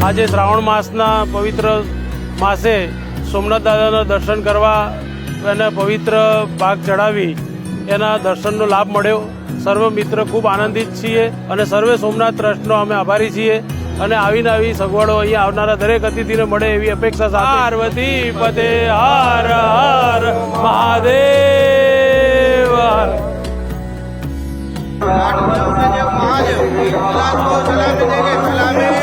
આજે શ્રાવણ માસના પવિત્ર માસે સોમનાથ દાદાના દર્શન કરવા અને પવિત્ર ભાગ ચડાવી એના દર્શનનો લાભ મળ્યો. સર્વ મિત્ર ખૂબ આનંદિત છીએ અને સર્વે સોમનાથ ટ્રસ્ટનો અમે આભારી છીએ અને આવીને આવી સગવડો અહીંયા આવનારા દરેક અતિથિને મળે એવી અપેક્ષા સાથે પાર્વતી પતે હર હર મહાદેવ. महादेव